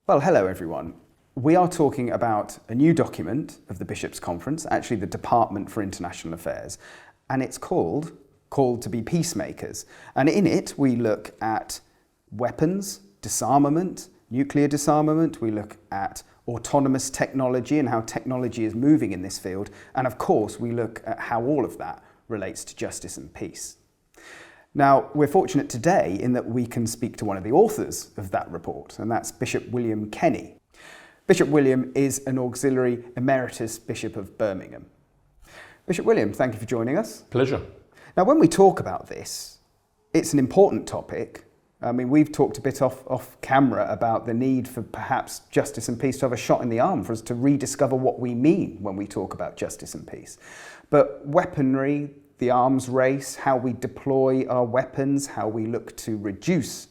Well, hello everyone. We are talking about a new document of the Bishops' Conference, actually the Department for International Affairs, and it's called Called to be Peacemakers. And in it we look at weapons, disarmament, nuclear disarmament, we look at autonomous technology and how technology is moving in this field, and of course we look at how all of that relates to justice and peace. Now, we're fortunate today in that we can speak to one of the authors of that report, and that's Bishop William Kenney. Bishop William is an auxiliary Emeritus Bishop of Birmingham. Bishop William, thank you for joining us. Pleasure. Now, when we talk about this, it's an important topic. I mean, we've talked a bit off camera about the need for perhaps justice and peace to have a shot in the arm for us to rediscover what we mean when we talk about justice and peace. But weaponry, the arms race, how we deploy our weapons, how we look to reduce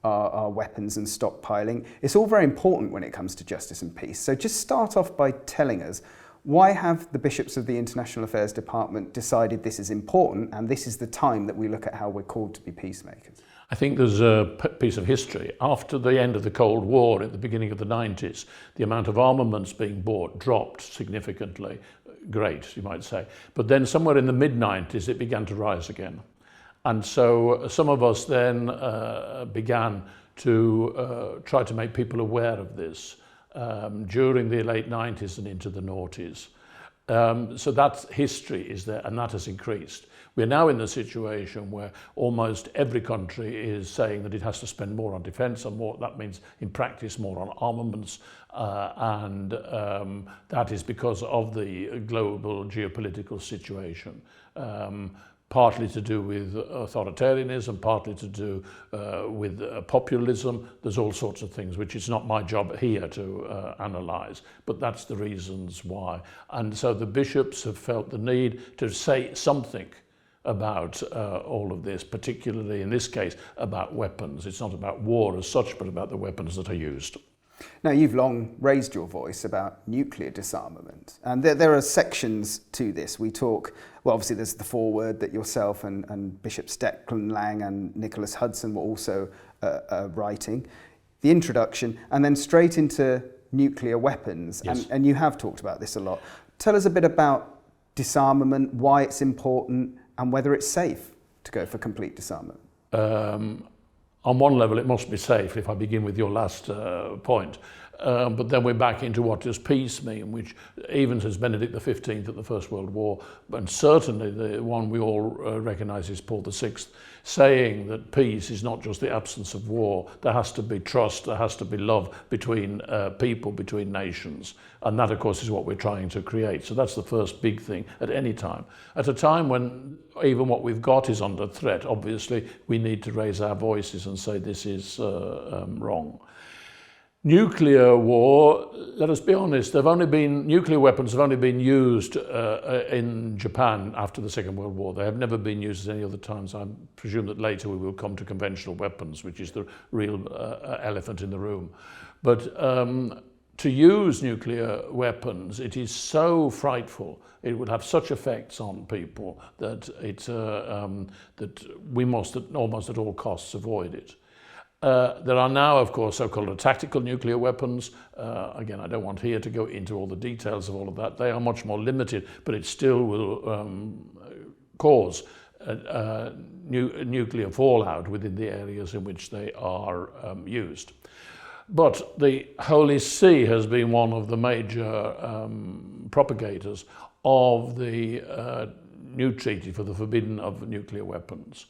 our weapons and stockpiling, it's all very important when it comes to justice and peace. So just start off by telling us, why have the bishops of the International Affairs Department decided this is important and this is the time that we look at how we're called to be peacemakers? I think there's a piece of history. After the end of the Cold War, at the beginning of the 90s, the amount of armaments being bought dropped significantly. Great, you might say. But then somewhere in the mid-90s, it began to rise again. And so some of us then began to try to make people aware of this during the late 90s and into the noughties. So that history is there, and that has increased. We're now in the situation where almost every country is saying that it has to spend more on defence, and more, that means in practice more on armaments, and that is because of the global geopolitical situation. Partly to do with authoritarianism, partly to do with populism. There's all sorts of things which it's not my job here to analyse, but that's the reasons why. And so the bishops have felt the need to say something about all of this, particularly in this case about weapons. It's not about war as such, but about the weapons that are used. Now, you've long raised your voice about nuclear disarmament, and there are sections to this. We talk, well, obviously there's the foreword that yourself and Bishops Declan Lang and Nicholas Hudson were also writing, the introduction, and then straight into nuclear weapons. Yes. And you have talked about this a lot. Tell us a bit about disarmament, why it's important, and whether it's safe to go for complete disarmament. On one level, it must be safe, if I begin with your last point. But then we're back into what does peace mean, which even as Benedict XV at the First World War, and certainly the one we all recognise is Paul VI, saying that peace is not just the absence of war. There has to be trust, there has to be love between people, between nations. And that, of course, is what we're trying to create. So that's the first big thing at any time. At a time when even what we've got is under threat, obviously, we need to raise our voices and say this is wrong. Nuclear war, let us be honest, nuclear weapons have only been used in Japan after the Second World War. They have never been used at any other times. I presume that later we will come to conventional weapons, which is the real elephant in the room. But to use nuclear weapons, it is so frightful, it would have such effects on people that that we must almost at all costs avoid it. There are now, of course, so-called tactical nuclear weapons. Again, I don't want here to go into all the details of all of that. They are much more limited, but it still will cause nuclear fallout within the areas in which they are used. But the Holy See has been one of the major propagators of the new treaty for the forbidding of nuclear weapons.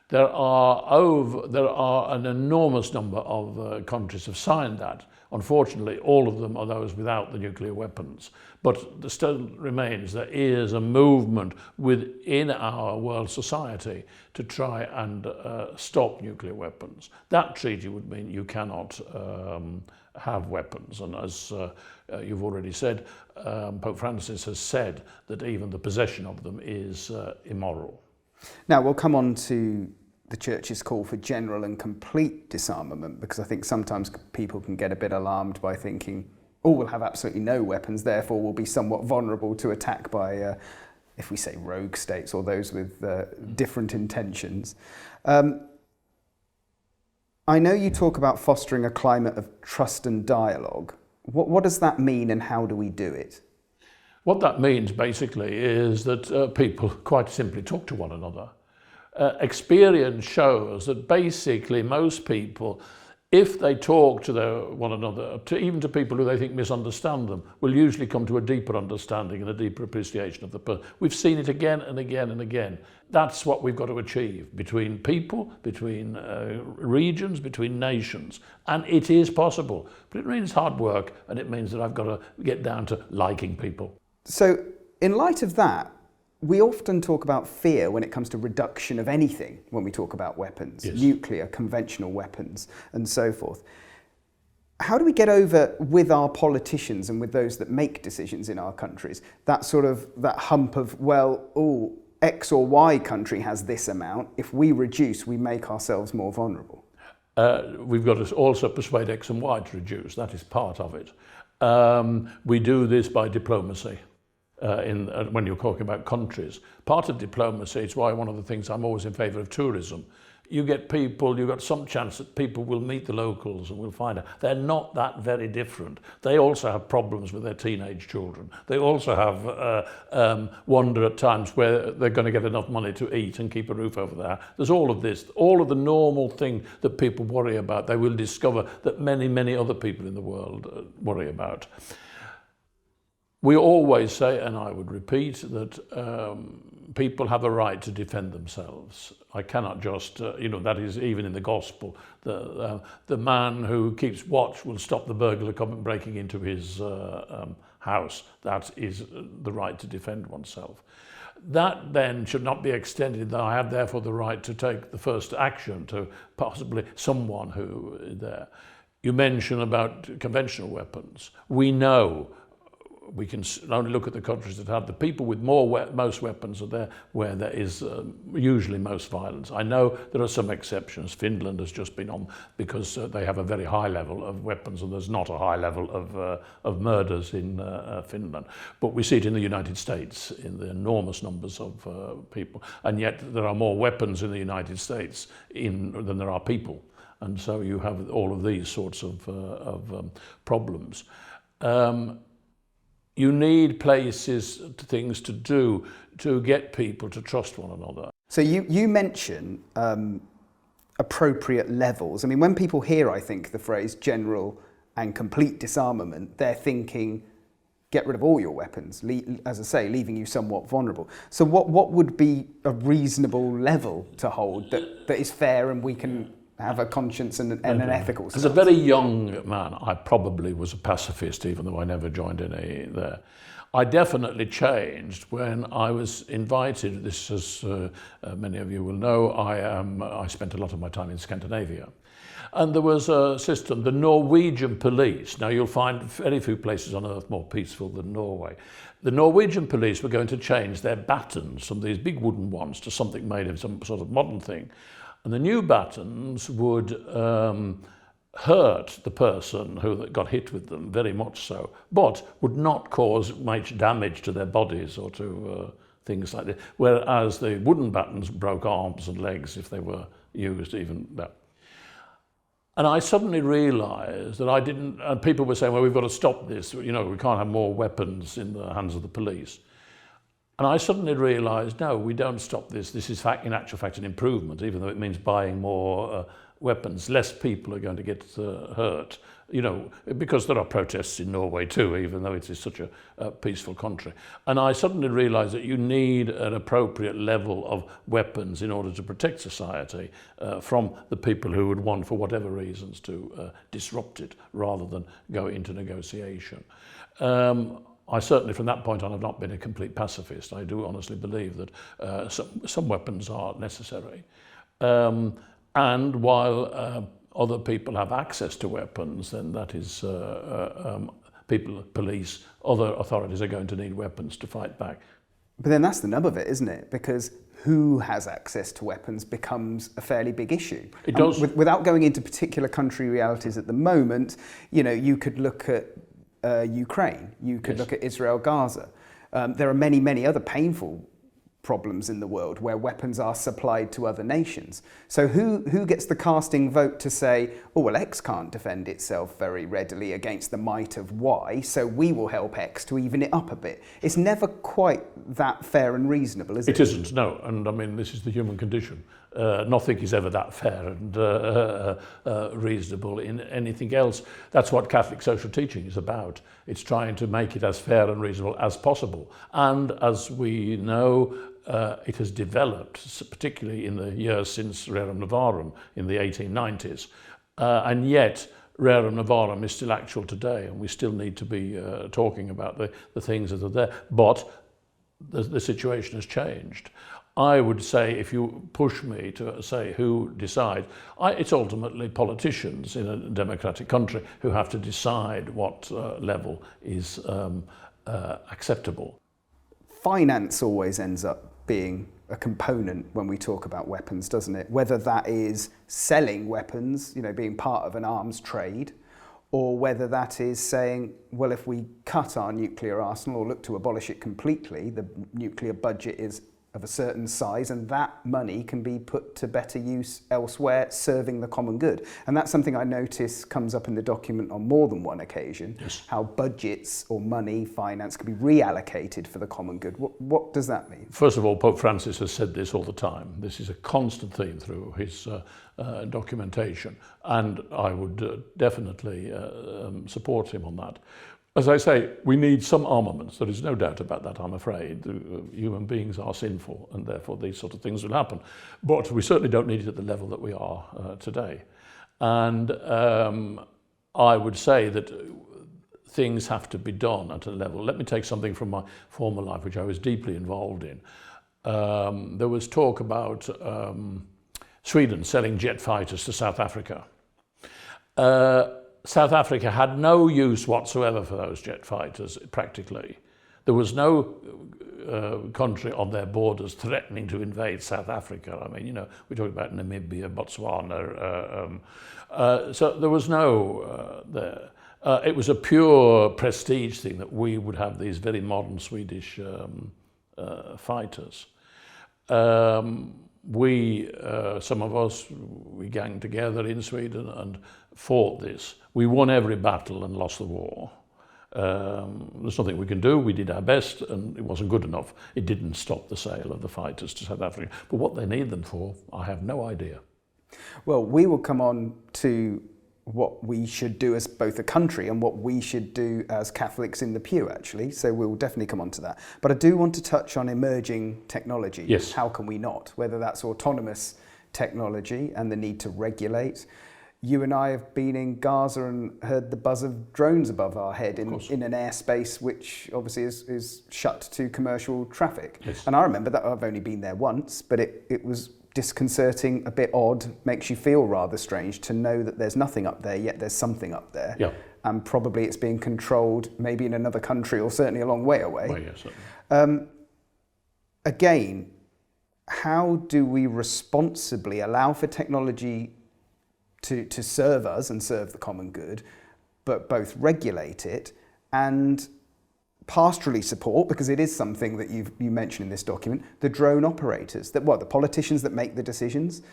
There are an enormous number of countries have signed that. Unfortunately, all of them are those without the nuclear weapons. But there still remains, there is a movement within our world society to try and stop nuclear weapons. That treaty would mean you cannot have weapons. And as you've already said, Pope Francis has said that even the possession of them is immoral. Now, we'll come on to the Church's call for general and complete disarmament, because I think sometimes people can get a bit alarmed by thinking, oh, we'll have absolutely no weapons, therefore we'll be somewhat vulnerable to attack by, if we say rogue states or those with different intentions. I know you talk about fostering a climate of trust and dialogue. What does that mean, and how do we do it? What that means basically is that people quite simply talk to one another. Experience shows that basically most people, if they talk to one another, even to people who they think misunderstand them, will usually come to a deeper understanding and a deeper appreciation of the person. We've seen it again and again and again. That's what we've got to achieve between people, between regions, between nations. And it is possible. But it means hard work, and it means that I've got to get down to liking people. So, in light of that, we often talk about fear when it comes to reduction of anything when we talk about weapons, yes. Nuclear, conventional weapons, and so forth. How do we get over, with our politicians and with those that make decisions in our countries, that hump of, well, oh, X or Y country has this amount. If we reduce, we make ourselves more vulnerable. We've got to also persuade X and Y to reduce. That is part of it. We do this by diplomacy. When you're talking about countries. Part of diplomacy, it's why one of the things I'm always in favour of tourism. You get people, you've got some chance that people will meet the locals and will find out they're not that very different. They also have problems with their teenage children. They also have wonder at times where they're going to get enough money to eat and keep a roof over their house. There's all of this, all of the normal thing that people worry about, they will discover that many, many other people in the world worry about. We always say, and I would repeat, that people have a right to defend themselves. I cannot just, that is even in the gospel. The man who keeps watch will stop the burglar coming breaking into his house. That is the right to defend oneself. That then should not be extended that I have therefore the right to take the first action to possibly someone who is there. You mention about conventional weapons. We know. We can only look at the countries that have the people with most weapons are there where there is usually most violence. I know there are some exceptions. Finland has just been on because they have a very high level of weapons, and there's not a high level of murders in Finland. But we see it in the United States in the enormous numbers of people, and yet there are more weapons in the United States than there are people, and so you have all of these sorts of problems. You need places, things to do to get people to trust one another. So you mention appropriate levels. I mean, when people hear, I think, the phrase general and complete disarmament, they're thinking, get rid of all your weapons, as I say, leaving you somewhat vulnerable. So what would be a reasonable level to hold that is fair and we can have a conscience and an ethical stance? As a very young man, I probably was a pacifist, even though I never joined any there. I definitely changed when I was invited. This, as many of you will know, I spent a lot of my time in Scandinavia. And there was a system, the Norwegian police. Now, you'll find very few places on earth more peaceful than Norway. The Norwegian police were going to change their batons from these big wooden ones to something made of some sort of modern thing. And the new batons would hurt the person who got hit with them, very much so, but would not cause much damage to their bodies or to things like that, whereas the wooden batons broke arms and legs if they were used even that. And I suddenly realised that and people were saying, well, we've got to stop this, we can't have more weapons in the hands of the police. And I suddenly realised, no, we don't stop this. This is, in actual fact, an improvement, even though it means buying more weapons. Less people are going to get hurt, because there are protests in Norway too, even though it is such a peaceful country. And I suddenly realised that you need an appropriate level of weapons in order to protect society from the people who would want, for whatever reasons, to disrupt it rather than go into negotiation. I certainly, from that point on, have not been a complete pacifist. I do honestly believe that some weapons are necessary. And while other people have access to weapons, then that is police, other authorities are going to need weapons to fight back. But then that's the nub of it, isn't it? Because who has access to weapons becomes a fairly big issue. It does. Without going into particular country realities at the moment, you could look at Ukraine, you could look at Israel, Gaza. There are many, many other painful problems in the world where weapons are supplied to other nations. So who gets the casting vote to say, oh, well, X can't defend itself very readily against the might of Y, so we will help X to even it up a bit? It's never quite that fair and reasonable, is it? It isn't, no. And I mean, this is the human condition. Nothing is ever that fair and reasonable in anything else. That's what Catholic social teaching is about. It's trying to make it as fair and reasonable as possible. And as we know, it has developed, particularly in the years since Rerum Novarum in the 1890s. And yet, Rerum Novarum is still actual today, and we still need to be talking about the things that are there. But the situation has changed. I would say, if you push me to say who decides, it's ultimately politicians in a democratic country who have to decide what level is acceptable. Finance always ends up being a component when we talk about weapons, doesn't it? Whether that is selling weapons, being part of an arms trade, or whether that is saying, well, if we cut our nuclear arsenal or look to abolish it completely, the nuclear budget is of a certain size, and that money can be put to better use elsewhere, serving the common good. And that's something I notice comes up in the document on more than one occasion, yes. How budgets or money, finance, can be reallocated for the common good. What does that mean? First of all, Pope Francis has said this all the time. This is a constant theme through his documentation, and I would definitely support him on that. As I say, we need some armaments. There is no doubt about that, I'm afraid. Human beings are sinful, and therefore these sort of things will happen. But we certainly don't need it at the level that we are today. And I would say that things have to be done at a level. Let me take something from my former life, which I was deeply involved in. There was talk about Sweden selling jet fighters to South Africa. South Africa had no use whatsoever for those jet fighters, practically. There was no country on their borders threatening to invade South Africa. I mean, we're talking about Namibia, Botswana. So there was no there. It was a pure prestige thing that we would have these very modern Swedish fighters. Some of us, we ganged together in Sweden and fought this. We won every battle and lost the war. There's nothing we can do. We did our best and it wasn't good enough. It didn't stop the sale of the fighters to South Africa. But what they need them for, I have no idea. Well, we will come on to what we should do as both a country and what we should do as Catholics in the pew, actually. So we'll definitely come on to that. But I do want to touch on emerging technology. Yes. How can we not? Whether that's autonomous technology and the need to regulate. You and I have been in Gaza and heard the buzz of drones above our head in an airspace which obviously is shut to commercial traffic. Yes. And I remember that I've only been there once, but it was disconcerting, a bit odd, makes you feel rather strange to know that there's nothing up there, yet there's something up there. Yeah. And probably it's being controlled maybe in another country or certainly a long way away. Well, yes, certainly. Again, how do we responsibly allow for technology to serve us and serve the common good, but both regulate it and pastorally support, because it is something that you mentioned in this document, the drone operators, the politicians that make the decisions,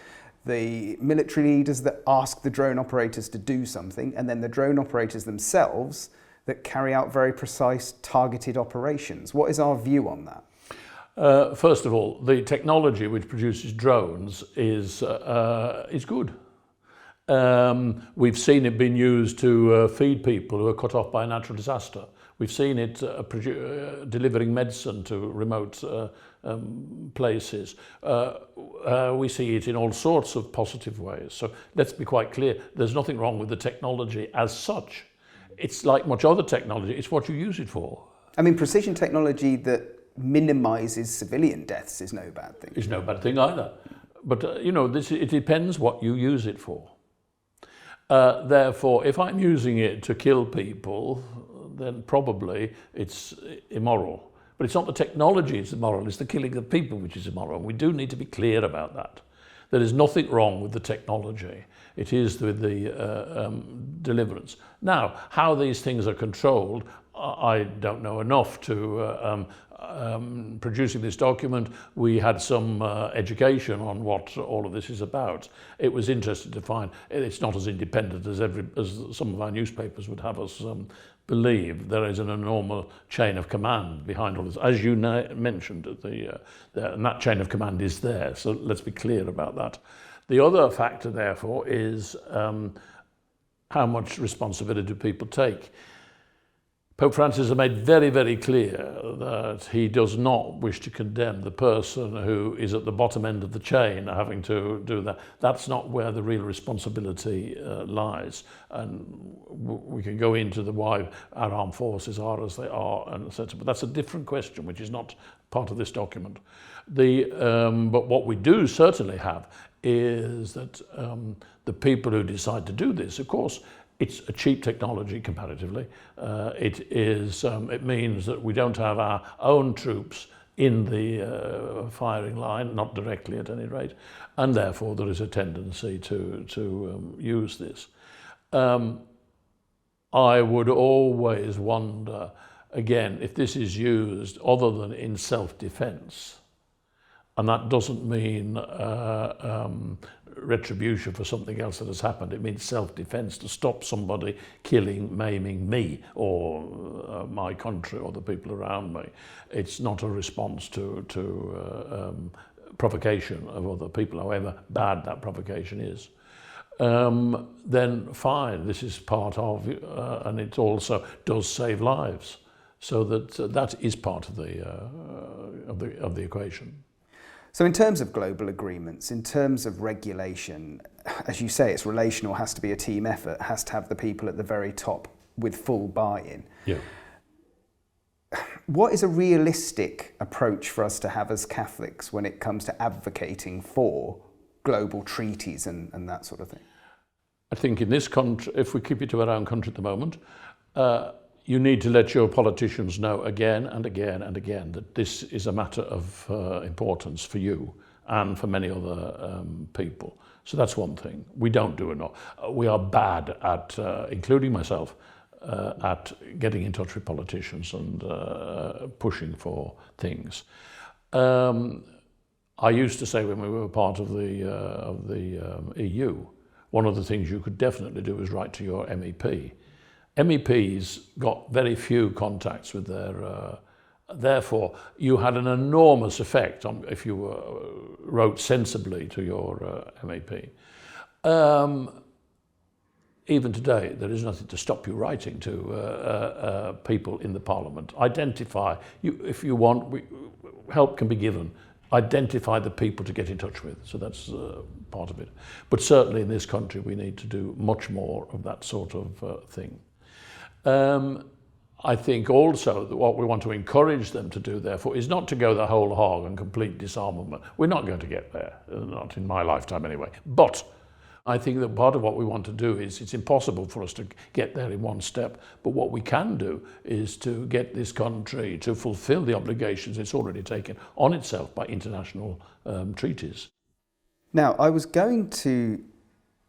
the military leaders that ask the drone operators to do something, and then the drone operators themselves that carry out very precise targeted operations. What is our view on that? First of all, the technology which produces drones is good. We've seen it being used to feed people who are cut off by a natural disaster. We've seen it delivering medicine to remote places. We see it in all sorts of positive ways. So let's be quite clear, there's nothing wrong with the technology as such. It's like much other technology, it's what you use it for. I mean, precision technology that minimises civilian deaths is no bad thing. It's no bad thing either. But, it depends what you use it for. Therefore, if I'm using it to kill people, then probably it's immoral. But it's not the technology that's immoral, it's the killing of people which is immoral. We do need to be clear about that. There is nothing wrong with the technology. It is with the deliverance. Now, how these things are controlled, I don't know enough to producing this document. We had some education on what all of this is about. It was interesting to find it's not as independent as some of our newspapers would have us believe. There is an enormous chain of command behind all this, as you mentioned. And that chain of command is there. So let's be clear about that. The other factor, therefore, is how much responsibility do people take? Pope Francis has made very, very clear that he does not wish to condemn the person who is at the bottom end of the chain having to do that. That's not where the real responsibility lies. And we can go into why our armed forces are as they are, and etc. But that's a different question, which is not part of this document. But what we do certainly have is that the people who decide to do this, of course, it's a cheap technology comparatively. It means that we don't have our own troops in the firing line, not directly at any rate, and therefore there is a tendency to use this. I would always wonder, again, if this is used other than in self-defense, and that doesn't mean retribution for something else that has happened. It means self-defense, to stop somebody killing, maiming me or my country or the people around me. It's not a response to provocation of other people, however bad that provocation is. Then fine, this is part of, and it also does save lives. So that is part of the equation. So in terms of global agreements, in terms of regulation, as you say, it's relational, has to be a team effort, has to have the people at the very top with full buy-in. Yeah. What is a realistic approach for us to have as Catholics when it comes to advocating for global treaties and that sort of thing? I think in this country, if we keep it to our own country at the moment, you need to let your politicians know again and again and again that this is a matter of importance for you and for many other people. So that's one thing. We don't do enough. We are bad at, including myself, at getting in touch with politicians and pushing for things. I used to say when we were part of the EU, one of the things you could definitely do is write to your MEP. MEPs got very few contacts with their, therefore you had an enormous effect on if you wrote sensibly to your MEP. Even today, there is nothing to stop you writing to people in the Parliament. Identify, if you want, help can be given. Identify the people to get in touch with. So that's part of it. But certainly in this country, we need to do much more of that sort of thing. I think also that what we want to encourage them to do, therefore, is not to go the whole hog and complete disarmament. We're not going to get there, not in my lifetime anyway. But I think that part of what we want to do is, it's impossible for us to get there in one step, but what we can do is to get this country to fulfill the obligations it's already taken on itself by international treaties. Now, I was going to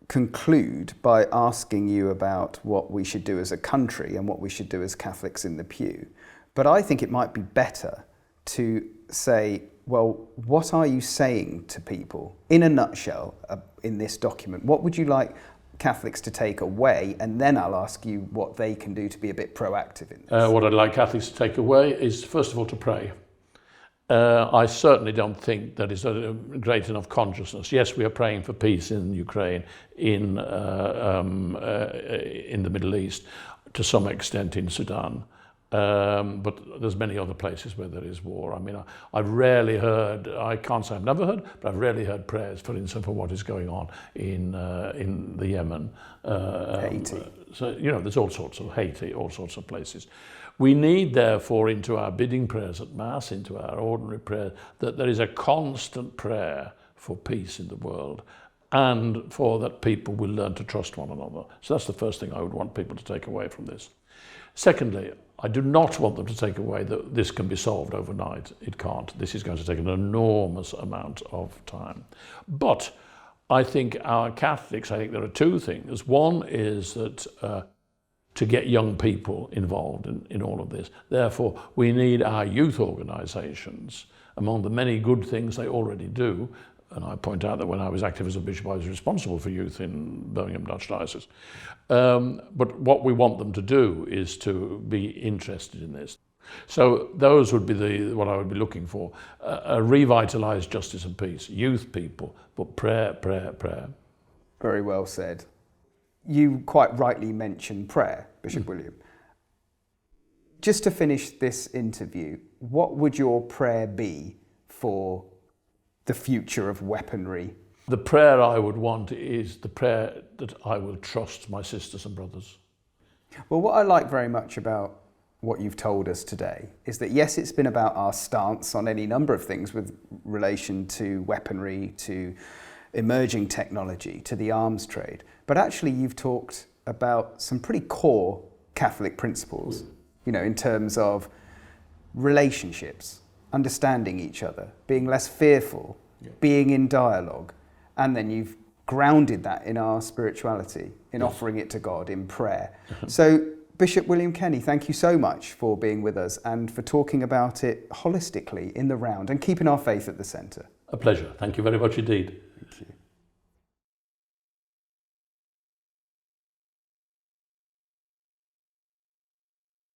conclude by asking you about what we should do as a country and what we should do as Catholics in the pew. But I think it might be better to say, well, what are you saying to people in a nutshell in this document? What would you like Catholics to take away? And then I'll ask you what they can do to be a bit proactive in this. What I'd like Catholics to take away is, first of all, to pray. I certainly don't think that is a great enough consciousness. Yes, we are praying for peace in Ukraine, in the Middle East, to some extent in Sudan. But there's many other places where there is war. I mean, I've rarely heard, I can't say I've never heard, but I've rarely heard prayers, for instance, for what is going on in the Yemen. Haiti. So, you know, there's all sorts of Haiti, all sorts of places. We need, therefore, into our bidding prayers at Mass, into our ordinary prayers, that there is a constant prayer for peace in the world and for that people will learn to trust one another. So that's the first thing I would want people to take away from this. Secondly, I do not want them to take away that this can be solved overnight. It can't. This is going to take an enormous amount of time. But I think our Catholics, I think there are two things. One is that to get young people involved in all of this. Therefore, we need our youth organisations, among the many good things they already do. And I point out that when I was active as a bishop, I was responsible for youth in Birmingham Dutch Diocese. But what we want them to do is to be interested in this. So those would be what I would be looking for. A revitalised justice and peace, youth people, but prayer, prayer, prayer. Very well said. You quite rightly mentioned prayer, Bishop William. Just to finish this interview, what would your prayer be for the future of weaponry? The prayer I would want is the prayer that I will trust my sisters and brothers. Well, what I like very much about what you've told us today is that, yes, it's been about our stance on any number of things with relation to weaponry, to emerging technology, to the arms trade, but actually you've talked about some pretty core Catholic principles, you know, in terms of relationships, understanding each other, being less fearful, being in dialogue, and then you've grounded that in our spirituality, in offering it to God in prayer. So, Bishop William Kenney, thank you so much for being with us and for talking about it holistically in the round and keeping our faith at the centre. A pleasure. Thank you very much indeed.